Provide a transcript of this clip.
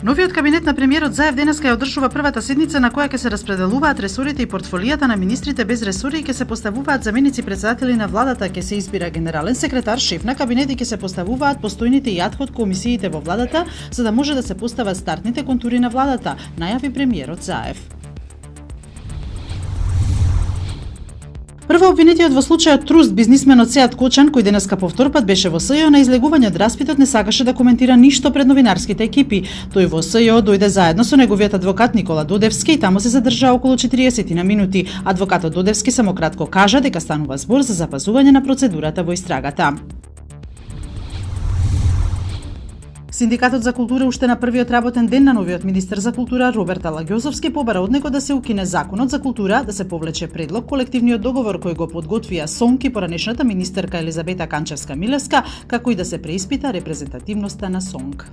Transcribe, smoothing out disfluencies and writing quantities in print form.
Новиот кабинет на премиерот Заев денеска ја одржува првата седница на која ќе се распределуваат ресорите и портфолијата на министрите без ресори и ќе се поставуваат заменици председатели на владата, ќе се избира генерален секретар, шеф на кабинет и ќе се поставуваат постојните и адход комисиите во владата за да може да се постават стартните контури на владата, најави премиерот Заев. Прво обвинетиот во случајот Труст, бизнисменот Сеат Кочан, кој денеска по втор пат беше во СЈО на излегување од распитот, не сакаше да коментира ништо пред новинарските екипи. Тој во СЈО дојде заедно со неговиот адвокат Никола Додевски и таму се задржа околу 40 на минути. Адвокатот Додевски само кратко кажа дека станува збор за запазување на процедурата во истрагата. Синдикатот за култура уште на првиот работен ден на новиот министер за култура Роберт Алагјозовски побара од него да се укине законот за култура, да се повлече предлог колективниот договор кој го подготвија СОНК и поранешната министерка Елизабета Канчевска-Милевска, како и да се преиспита репрезентативноста на СОНК.